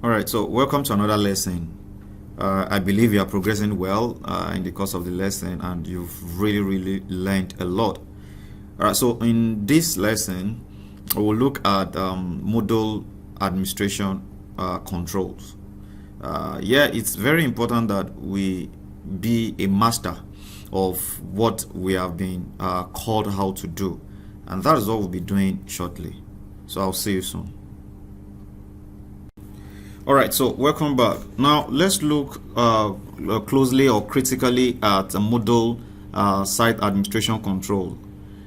All right, so welcome to another lesson. I believe you are progressing well in the course of the lesson, and you've really learned a lot. All right, so in this lesson, we'll look at Moodle Administration Controls. Yeah, it's very important that we be a master of what we have been called how to do, and that is what we'll be doing shortly. So I'll see you soon. All right, so welcome back. Now let's look closely or critically at a Moodle site administration control.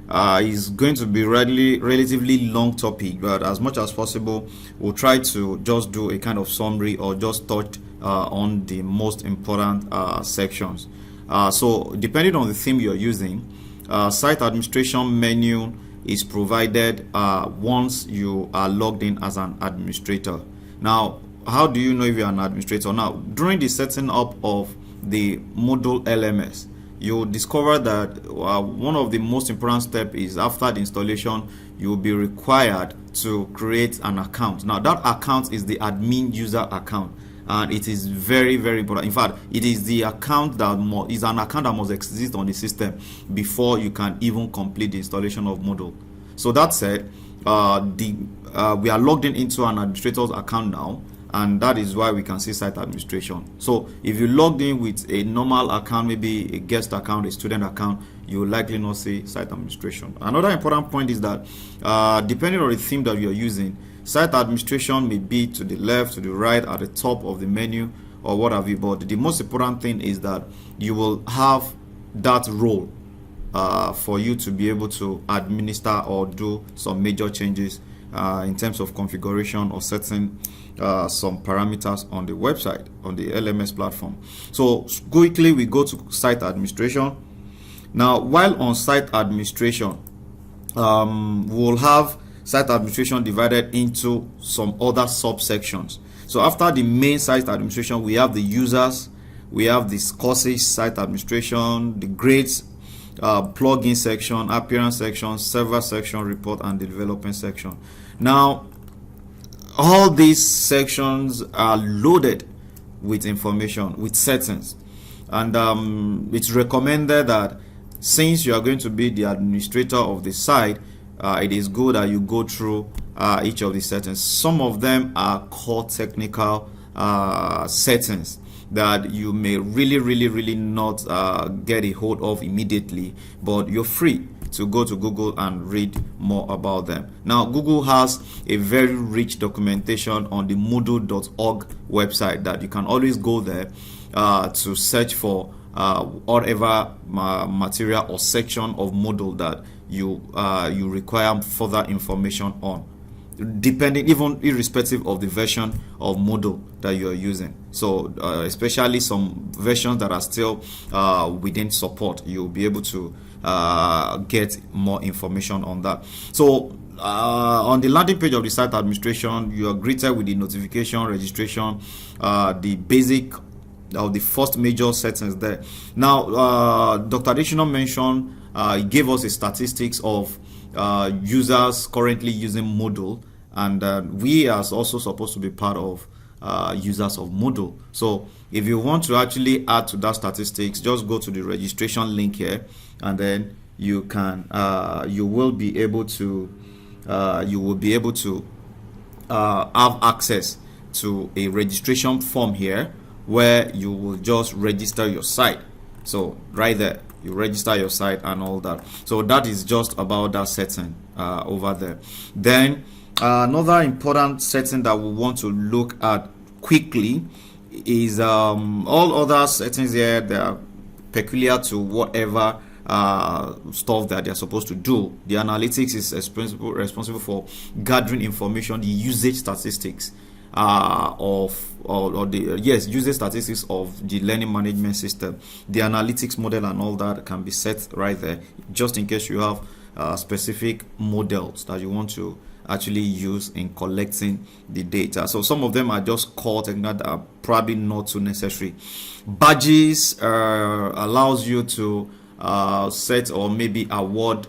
It's going to be relatively long topic, but as much as possible, we'll try to just do a kind of summary or just touch on the most important sections. So depending on the theme you're using, site administration menu is provided once you are logged in as an administrator. Now, how do you know if you're an administrator? Now, during the setting up of the Moodle LMS, you'll discover that one of the most important steps is after the installation, you'll be required to create an account. Now, that account is the admin user account, and it is very important. In fact, it is the account that is an account that must exist on the system before you can even complete the installation of Moodle. So that said, we are logged into an administrator's account now, and that is why we can see site administration. So if you logged in with a normal account, maybe a guest account, a student account, you will likely not see site administration. Another important point is that depending on the theme that you're using, site administration may be to the left, to the right, at the top of the menu, or what have you. But the most important thing is that you will have that role for you to be able to administer or do some major changes in terms of configuration or setting some parameters on the website, on the LMS platform. So quickly we go to site administration. Now, while on site administration, we'll have site administration divided into some other subsections. So after the main site administration, we have the users, we have the courses site administration, the grades, plugin section, appearance section, server section, report, and the development section. Now, all these sections are loaded with information, with settings, and it's recommended that since you are going to be the administrator of the site, it is good that you go through each of the settings. Some of them are core technical settings that you may really not get a hold of immediately, but you're free to go to Google and read more about them. Now, Google has a very rich documentation on the moodle.org website that you can always go there to search for whatever material or section of Moodle that you require further information on, depending, even irrespective of the version of Moodle that you are using. So especially some versions that are still within support, you'll be able to get more information on that. So on the landing page of the site administration, you are greeted with the notification, registration, the basic of the first major settings there. Now, Dr. Additional mentioned, he gave us a statistics of users currently using Moodle, and we are also supposed to be part of users of Moodle. So if you want to actually add to that statistics, just go to the registration link here, and then you can you will be able to have access to a registration form here, where you will just register your site. So right there, you register your site and all that. So that is just about that setting over there. Then another important setting that we want to look at quickly is all other settings here. They are peculiar to whatever stuff that they're supposed to do. The analytics is responsible for gathering information, the usage statistics usage statistics of the learning management system. The analytics model and all that can be set right there, just in case you have specific models that you want to actually use in collecting the data. So some of them are just core technical that are probably not too necessary. Badges allows you to set or maybe award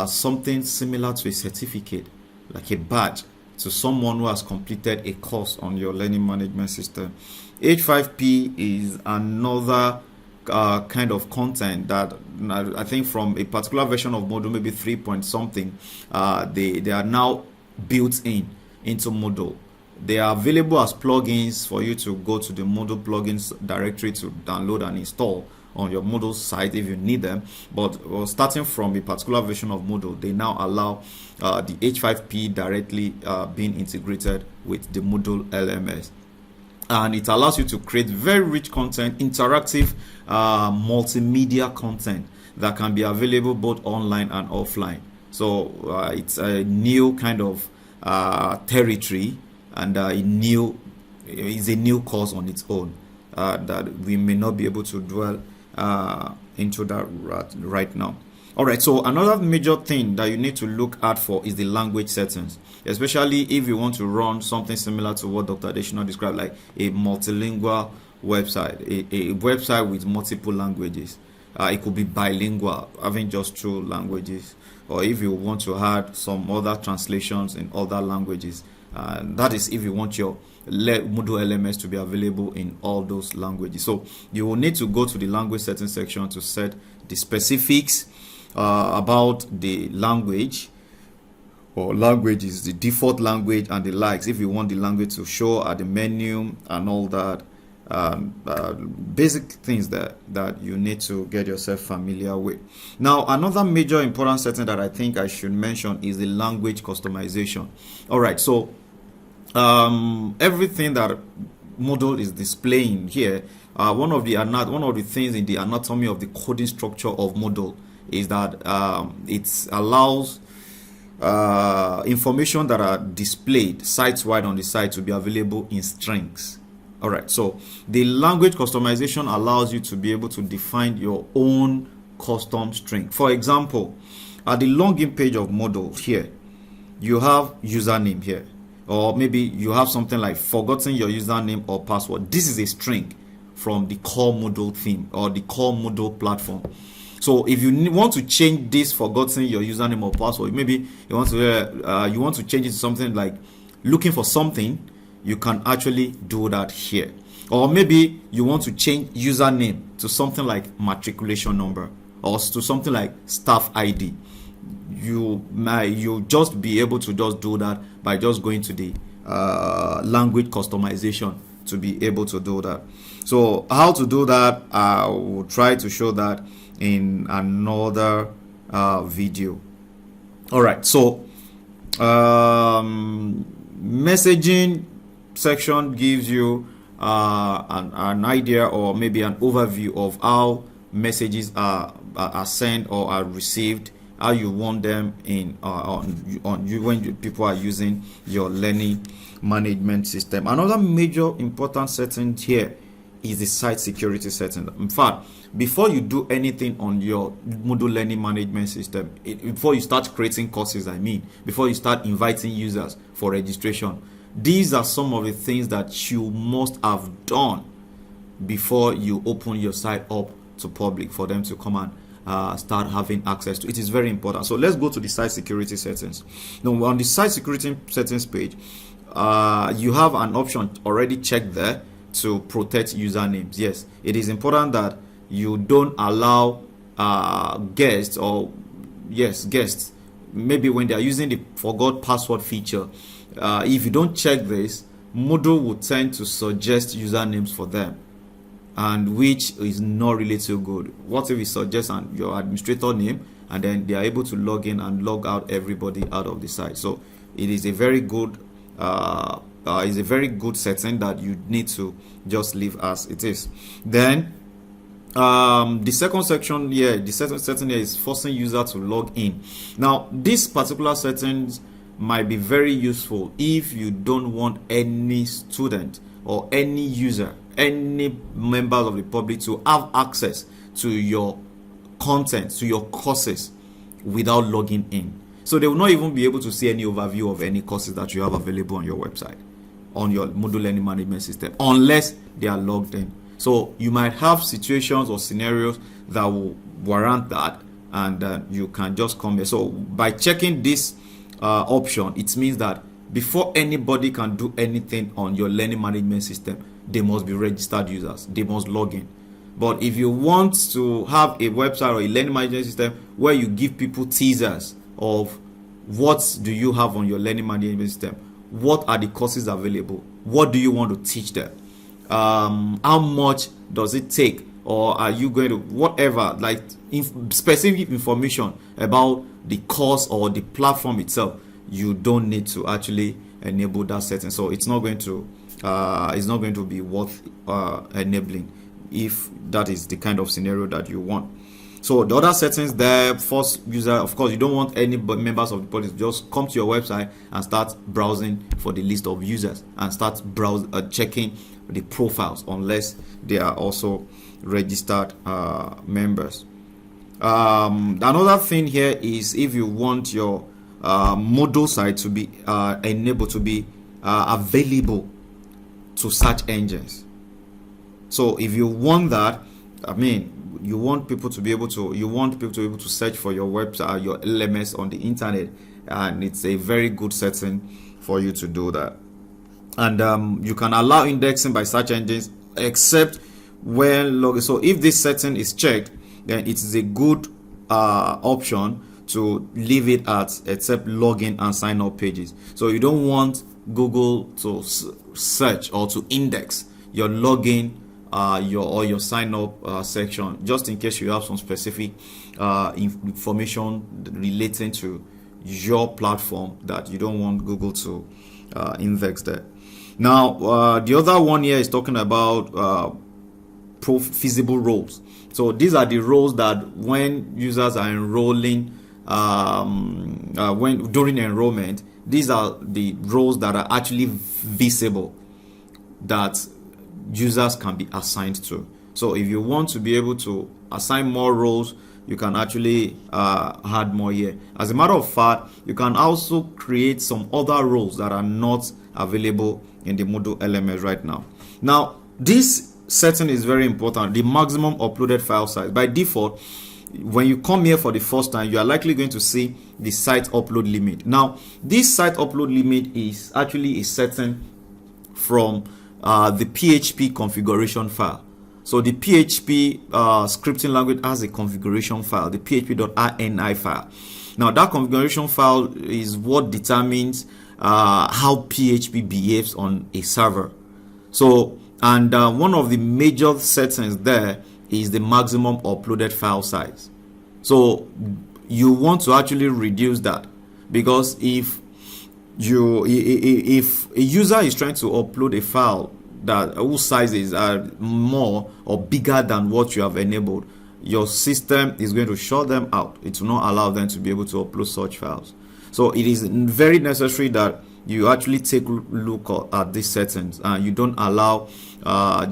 something similar to a certificate, like a badge. to someone who has completed a course on your learning management system. H5P is another kind of content that I think from a particular version of Moodle, maybe 3 point something, they are now built into Moodle. They are available as plugins for you to go to the Moodle plugins directory to download and install on your Moodle site if you need them. But starting from a particular version of Moodle, they now allow the H5P directly being integrated with the Moodle LMS. And it allows you to create very rich content, interactive multimedia content that can be available both online and offline. So it's a new kind of territory, and is a new course on its own that we may not be able to dwell into that right now. All right, so another major thing that you need to look out for is the language settings, especially if you want to run something similar to what Dr. Adesina described, like a multilingual website, a website with multiple languages. It could be bilingual, having just 2 languages, or if you want to add some other translations in other languages. That is if you want your Moodle LMS to be available in all those languages. So you will need to go to the language settings section to set the specifics about the language or languages, the default language and the likes, if you want the language to show at the menu and all that. Basic things that you need to get yourself familiar with. Now, another major important setting that I think I should mention is the language customization. All right, so everything that Moodle is displaying here, one of the things in the anatomy of the coding structure of Moodle is that it allows information that are displayed site-wide on the site to be available in strings. All right, so the language customization allows you to be able to define your own custom string. For example, at the login page of Moodle here, you have username here, or maybe you have something like forgotten your username or password. This is a string from the core Moodle theme or the core Moodle platform. So if you want to change this forgotten your username or password, maybe you want to change it to something like looking for something, you can actually do that here. Or maybe you want to change username to something like matriculation number or to something like staff ID. You just be able to just do that by just going to the language customization to be able to do that. So how to do that, I will try to show that in another video. All right, so messaging section gives you an idea or maybe an overview of how messages are sent or are received, how you want them in on you when people are using your learning management system. Another major important setting here is the site security setting. In fact, before you do anything on your Moodle learning management system, before you start creating courses, before you start inviting users for registration, these are some of the things that you must have done before you open your site up to public for them to come and start having access to. It is very important. So let's go to the site security settings. Now, on the site security settings page, you have an option already checked there to protect usernames. Yes, it is important that you don't allow guests, maybe when they are using the forgot password feature, if you don't check this, Moodle will tend to suggest usernames for them, and which is not really too good. What if it suggests your administrator name and then they are able to log in and log out everybody out of the site? So it is a very good setting that you need to just leave as it is. Then the second section here, the second setting here is forcing user to log in. Now, this particular settings might be very useful if you don't want any student or any user, any members of the public to have access to your content, to your courses without logging in. So they will not even be able to see any overview of any courses that you have available on your website, on your Moodle learning management system, unless they are logged in. So you might have situations or scenarios that will warrant that, and you can just come here. So by checking this option, it means that before anybody can do anything on your learning management system, they must be registered users. They must log in. But if you want to have a website or a learning management system where you give people teasers of what do you have on your learning management system, what are the courses available, what do you want to teach them, how much does it take, or are you going to whatever, like specific information about the course or the platform itself, you don't need to actually enable that setting. So it's not going to be worth enabling if that is the kind of scenario that you want. So the other settings there, first user, of course, you don't want any members of the police just come to your website and start browsing for the list of users and start checking the profiles unless they are also registered members. Another thing here is if you want your Moodle site to be enabled to be available to search engines. So if you want that, you want people to be able to search for your website, your LMS on the internet, and it's a very good setting for you to do that. And you can allow indexing by search engines except when logged. So if this setting is checked, then it is a good option to leave it at except login and sign up pages. So you don't want Google to search or to index your login your sign up section, just in case you have some specific information relating to your platform that you don't want Google to index there. Now the other one here is talking about feasible roles. So these are the roles that when users are enrolling, when during enrollment, these are the roles that are actually visible that users can be assigned to. So if you want to be able to assign more roles, you can actually add more here. As a matter of fact, you can also create some other roles that are not available in the Moodle LMS right now. Now, this setting is very important, the maximum uploaded file size. By default, when you come here for the first time, you are likely going to see the site upload limit. Now, this site upload limit is actually a setting from the PHP configuration file. So the PHP scripting language has a configuration file, the php.ini file. Now that configuration file is what determines how PHP behaves on a server. So, and one of the major settings there is the maximum uploaded file size. So you want to actually reduce that, because if a user is trying to upload a file that whose sizes are more or bigger than what you have enabled, your system is going to shut them out. It will not allow them to be able to upload such files. So it is very necessary that you actually take a look at these settings and you don't allow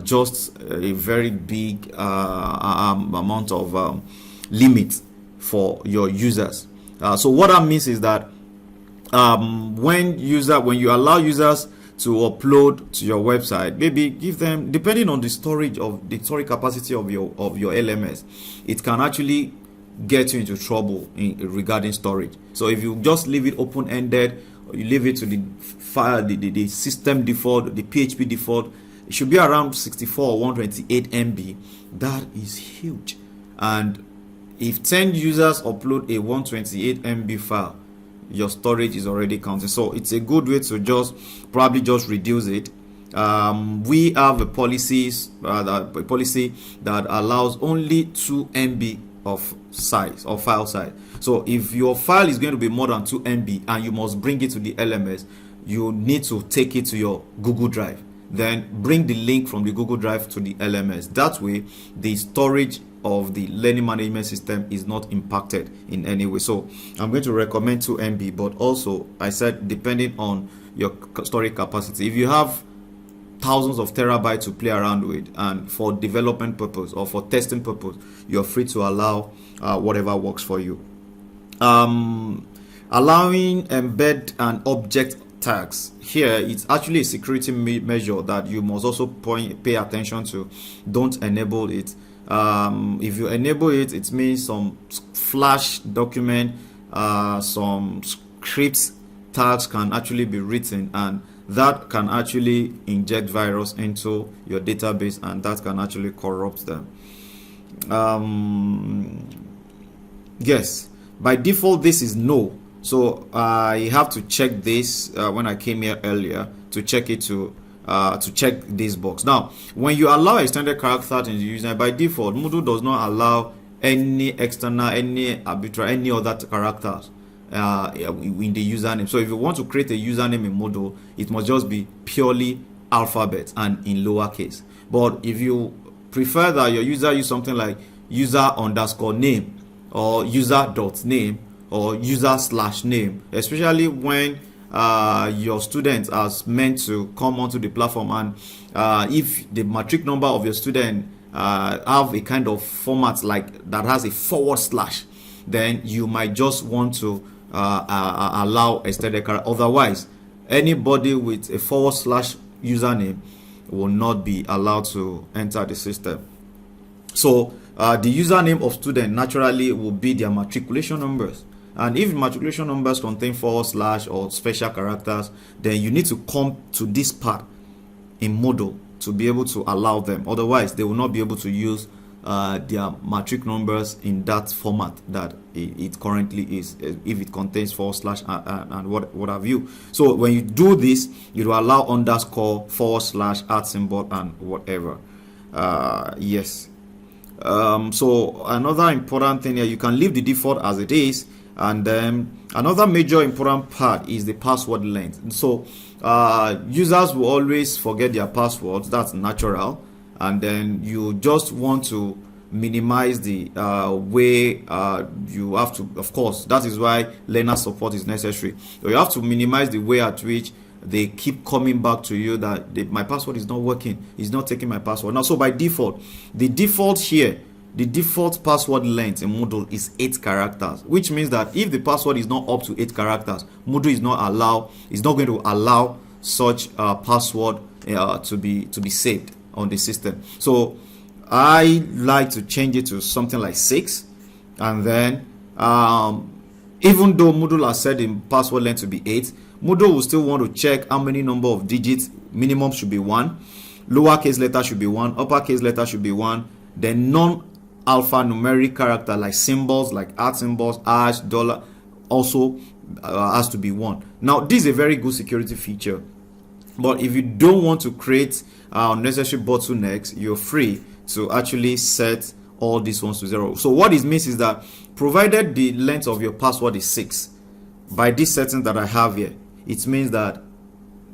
just a very big amount of limit for your users. So what that means is that when you allow users to upload to your website, maybe give them, depending on the storage capacity of your LMS, it can actually get you into trouble regarding storage. So if you just leave it open-ended, or you leave it to the file, the system default, the PHP default, it should be around 64 or 128 MB. That is huge. And if 10 users upload a 128 MB file, your storage is already counting. So it's a good way to probably just reduce it. We have a policy that allows only 2 MB of size or file size. So if your file is going to be more than 2 MB and you must bring it to the LMS, you need to take it to your Google Drive. Then bring the link from the Google Drive to the LMS. That way, the storage of the learning management system is not impacted in any way. So I'm going to recommend 2 MB, but also I said depending on your storage capacity. If you have thousands of terabytes to play around with, and for development purpose or for testing purpose, you're free to allow whatever works for you. Allowing embed and object tags. Here it's actually a security measure that you must also pay attention to. Don't enable it. If you enable it, it means some Flash document, some scripts tags can actually be written, and that can actually inject virus into your database, and that can actually corrupt them. Yes, by default this is no, so I have to check this when I came here earlier to check it to check this box. Now when you allow extended characters in the username, by default Moodle does not allow any external, any arbitrary, any other characters in the username. So if you want to create a username in Moodle, it must just be purely alphabet and in lowercase. But if you prefer that your user use something like user_name or user.name or user/name, especially when your students are meant to come onto the platform, and if the matric number of your student have a kind of format like that has a /, then you might just want to allow extended character. Otherwise, anybody with a / username will not be allowed to enter the system. So the username of student naturally will be their matriculation numbers, and if matriculation numbers contain / or special characters, then you need to come to this part in Moodle to be able to allow them. Otherwise, they will not be able to use their matric numbers in that format that it currently is, if it contains / and what have you. So when you do this, you will allow underscore, / @ symbol, and whatever. Yes. So another important thing here, you can leave the default as it is, and then another major important part is the password length. So users will always forget their passwords, that's natural, and then you just want to minimize the way you have to, of course, that is why learner support is necessary. So you have to minimize the way at which they keep coming back to you that my password is not working, it's not taking my password. Now, so by default, the default here, the default password length in Moodle is 8 characters, which means that if the password is not up to 8 characters, Moodle is not going to allow such password to be saved on the system. So I like to change it to something like 6, and then even though Moodle has set the password length to be 8, Moodle will still want to check how many number of digits. Minimum should be 1, lowercase letter should be 1, uppercase letter should be 1, then non-alphanumeric character like symbols, like @ symbols, hash, dollar, also has to be 1. Now this is a very good security feature, but if you don't want to create unnecessary bottlenecks, you're free to actually set all these ones to 0. So what it means is that provided the length of your password is 6, by this setting that I have here, it means that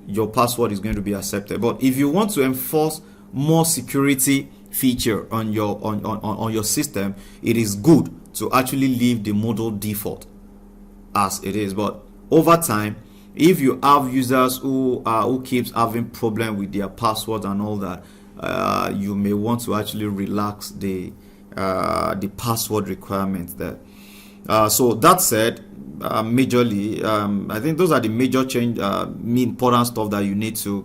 your password is going to be accepted. But if you want to enforce more security feature on your system, it is good to actually leave the Moodle default as it is. But over time, if you have users who keeps having problem with their passwords and all that, you may want to actually relax the password requirements there. So that said, majorly, I think those are the major important stuff that you need to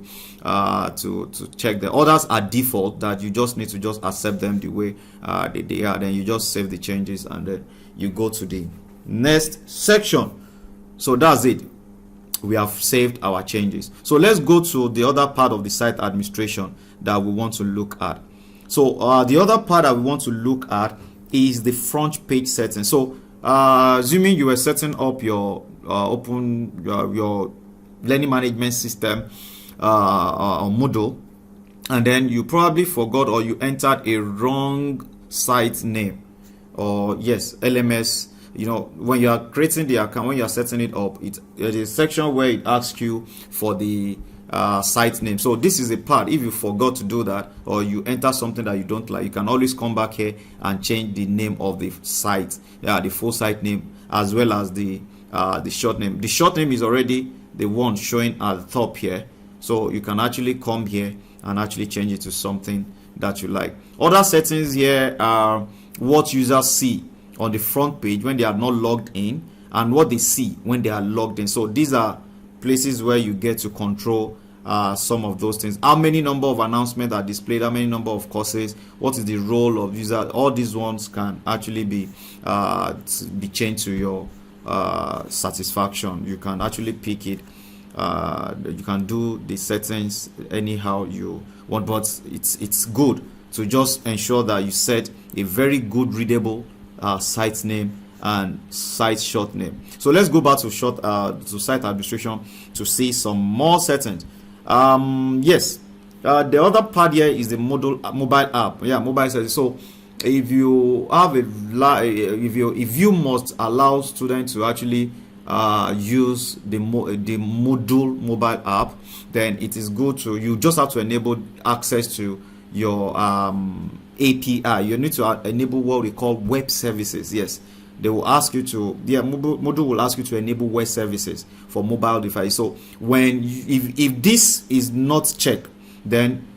check. The others are default that you just need to just accept them the way they are. Then you just save the changes, and then you go to the next section. So that's it. We have saved our changes. So let's go to the other part of the site administration that we want to look at. So the other part that we want to look at is the front page setting. So assuming you were setting up your your learning management system on Moodle, and then you probably forgot or you entered a wrong site name, or yes, LMS. You know, when you are creating the account, when you are setting it up, it is a section where it asks you for the site name. So this is a part, if you forgot to do that or you enter something that you don't like, you can always come back here and change the name of the site, the full site name, as well as the short name. The short name is already the one showing at the top here, so you can actually come here and actually change it to something that you like. Other settings here are what users see on the front page when they are not logged in, and what they see when they are logged in. So these are places where you get to control some of those things. How many number of announcements are displayed, how many number of courses, what is the role of user, all these ones can actually be changed to your satisfaction. You can actually pick it. You can do the settings anyhow you want, but it's good to just ensure that you set a very good readable site name and site short name. So let's go back to site administration to see some more settings. Yes, the other part here is the mobile app. Yeah, mobile settings. So if you have if you must allow students to actually use the Moodle mobile app, then it is good to, you just have to enable access to your API. You need to enable what we call web services. Yes, they will ask you to, Moodle will ask you to enable web services for mobile device. So if this is not checked, then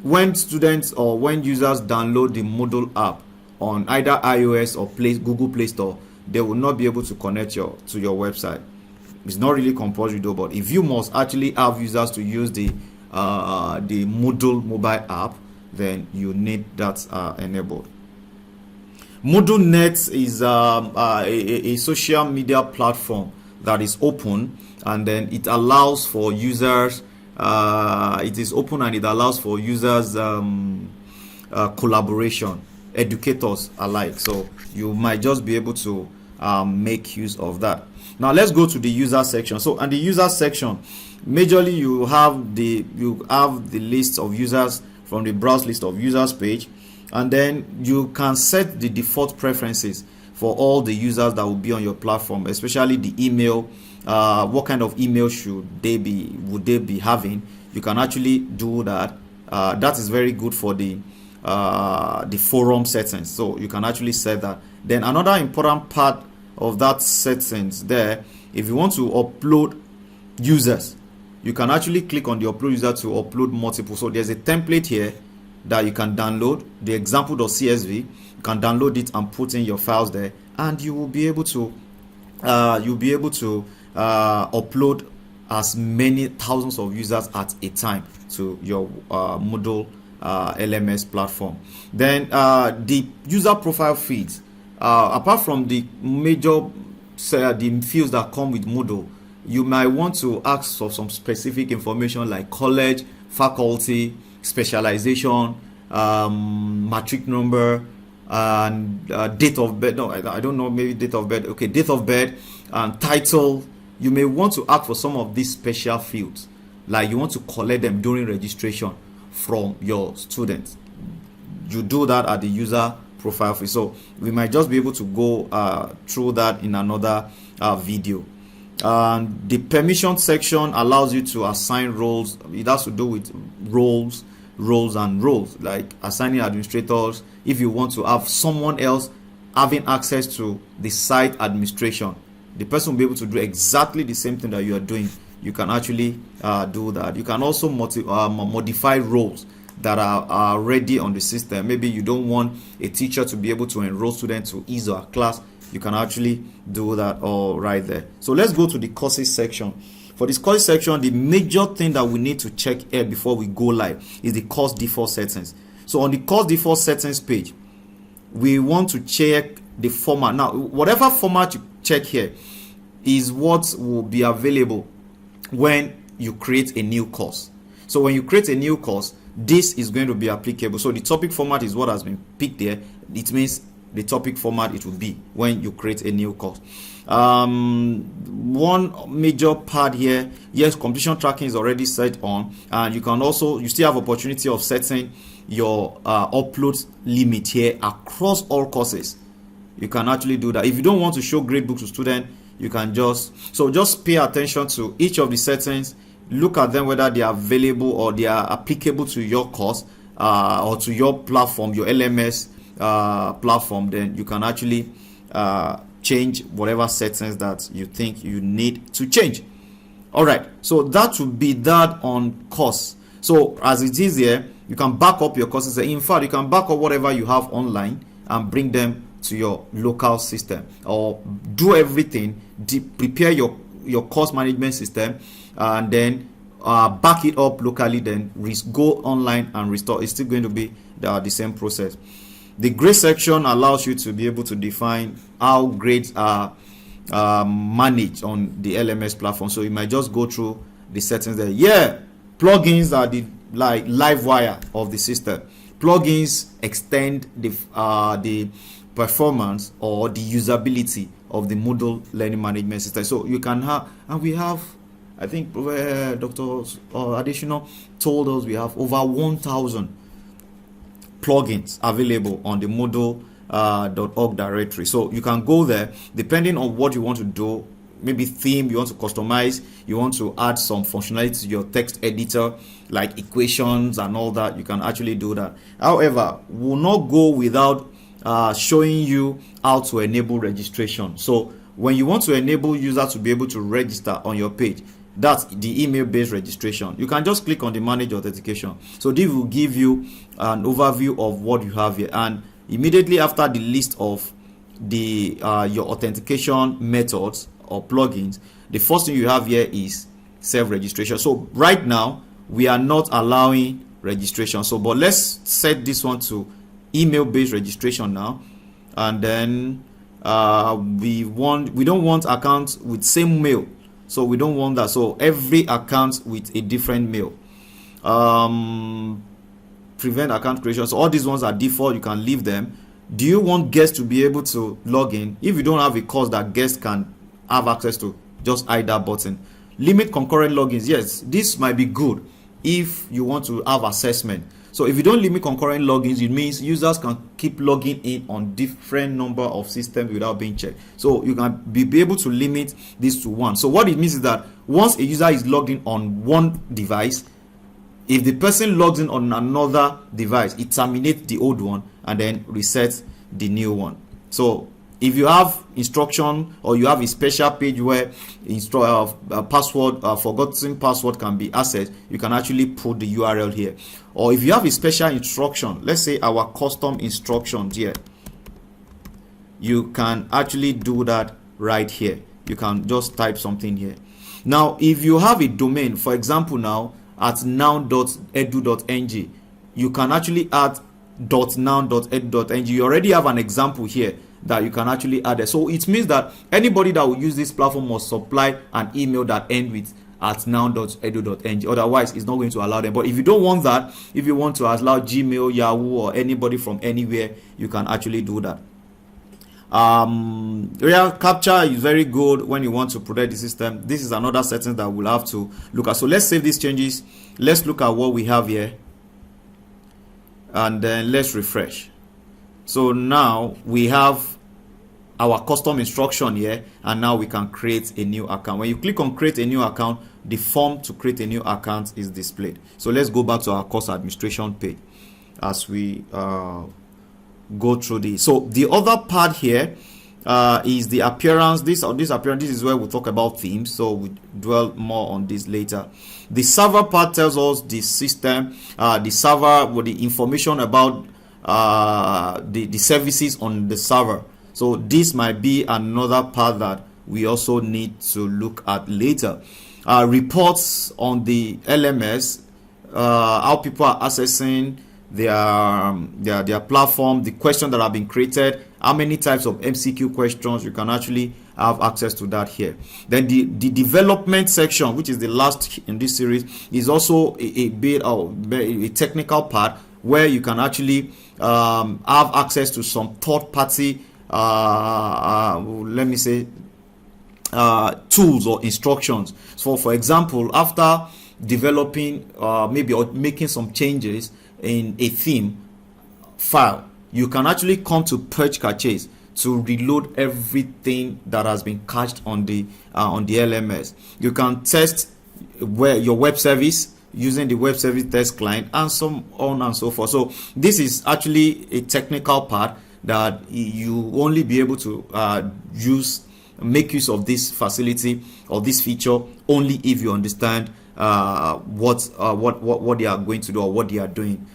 when students or when users download the Moodle app on either iOS or Google Play Store, they will not be able to connect to your website. It's not really compulsory though, but if you must actually have users to use the Moodle mobile app, then you need that enabled. Moodle Net is a social media platform that is open, and then it allows for users. It is open and it allows for users collaboration, educators alike. So you might just be able to make use of that. Now let's go to the user section. So on the user section, majorly you have the list of users from the browse list of users page, and then you can set the default preferences for all the users that will be on your platform, especially the email. What kind of email would they be having? You can actually do that. That is very good for the forum settings, so you can actually set that. Then another important part of that settings there, if you want to upload users, you can actually click on the upload user to upload multiple. So there's a template here that you can download, the example.csv. You can download it and put in your files there, and you will be able to upload as many thousands of users at a time to your Moodle LMS platform. Then the user profile feeds, apart from the major the fields that come with Moodle, you might want to ask for some specific information like college, faculty, specialization, matric number, and date of birth. No, I don't know, maybe date of birth. Okay, date of birth and title. You may want to ask for some of these special fields, like you want to collect them during registration from your students. You do that at the user profile field. So we might just be able to go through that in another video. The permission section allows you to assign roles. It has to do with roles, like assigning administrators. If you want to have someone else having access to the site administration, the person will be able to do exactly the same thing that you are doing. You can actually do that. You can also modify roles that are already on the system. Maybe you don't want a teacher to be able to enroll students to his or her class. You can actually do that all right there. So let's go to the courses section. For this course section, the major thing that we need to check here before we go live is the course default settings. So on the course default settings page, we want to check the format. Now, whatever format you check here is what will be available when you create a new course. So when you create a new course, this is going to be applicable. So the topic format is what has been picked there. It means the topic format it will be when you create a new course. One major part here, yes, completion tracking is already set on, and you still have opportunity of setting your upload limit here across all courses. You can actually do that. If you don't want to show grade books to students, you can just pay attention to each of the settings, look at them whether they are available or they are applicable to your course or to your platform, your LMS platform. Then you can actually change whatever settings that you think you need to change. All right, so that would be that on course. So as it is here, you can back up your courses. In fact, you can back up whatever you have online and bring them to your local system, or do everything, prepare your course management system, and then back it up locally, then go online and restore. It's still going to be the same process. The grade section allows you to be able to define how grades are managed on the LMS platform. So you might just go through the settings there. Yeah, plugins are the like live wire of the system. Plugins extend the performance or the usability of the Moodle learning management system. So you can have, and we have, I think Dr. Additional told us we have over 1,000 plugins available on the Moodle.org directory. So you can go there depending on what you want to do. Maybe theme you want to customize, you want to add some functionality to your text editor like equations and all that. You can actually do that. However, we'll not go without showing you how to enable registration. So when you want to enable users to be able to register on your page, that's the email-based registration. You can just click on the manage authentication. So this will give you an overview of what you have here, and immediately after the list of the your authentication methods or plugins, the first thing you have here is self-registration. So right now we are not allowing registration, so but let's set this one to email-based registration now, and then we don't want accounts with same mail, so we don't want that. So every account with a different mail. Prevent account creation. So all these ones are default, you can leave them. Do you want guests to be able to log in? If you don't have a course that guests can have access to, just hide that button. Limit concurrent logins. Yes, this might be good if you want to have assessment. So if you don't limit concurrent logins, it means users can keep logging in on different number of systems without being checked. So you can be able to limit this to one. So what it means is that once a user is logged in on one device, if the person logs in on another device, it terminates the old one and then resets the new one. So if you have instruction or you have a special page where forgotten password can be accessed, you can actually put the URL here. Or if you have a special instruction, let's say our custom instructions here, you can actually do that right here. You can just type something here. Now, if you have a domain, for example, now at now.edu.ng, you can actually add .now.edu.ng. You already have an example here that you can actually add it. So it means that anybody that will use this platform must supply an email that ends with at now.edu.ng. Otherwise, it's not going to allow them. But if you don't want that, if you want to allow Gmail, Yahoo, or anybody from anywhere, you can actually do that. Real captcha is very good when you want to protect the system. This is another setting that we'll have to look at. So let's save these changes. Let's look at what we have here, and then let's refresh. So now we have our custom instruction here, and now we can create a new account. When you click on create a new account, the form to create a new account is displayed. So let's go back to our course administration page as we go through this. So the other part here is the appearance. This is where we talk about themes, so we dwell more on this later. The server part tells us the system, the server with the information about the services on the server. So this might be another part that we also need to look at later. Reports on the LMS, how people are accessing their platform, the questions that have been created, how many types of MCQ questions. You can actually have access to that here. Then the development section, which is the last in this series, is also a bit of a technical part where you can actually have access to some third-party let me say tools or instructions. So for example, after developing maybe or making some changes in a theme file, you can actually come to purge caches to reload everything that has been cached on the LMS. You can test where your web service using the web service test client and so on and so forth. So this is actually a technical part that you only be able to make use of this facility or this feature only if you understand what they are going to do or what they are doing.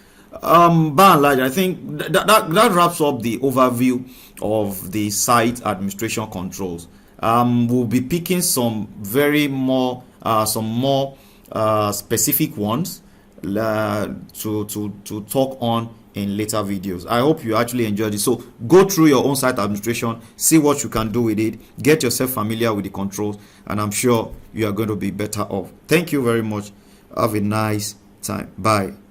By and large, I think that wraps up the overview of the site administration controls. We'll be picking some more specific ones to talk on in later videos. I hope you actually enjoyed it. So go through your own site administration, see what you can do with it, get yourself familiar with the controls, and I'm sure you are going to be better off. Thank you very much. Have a nice time. Bye.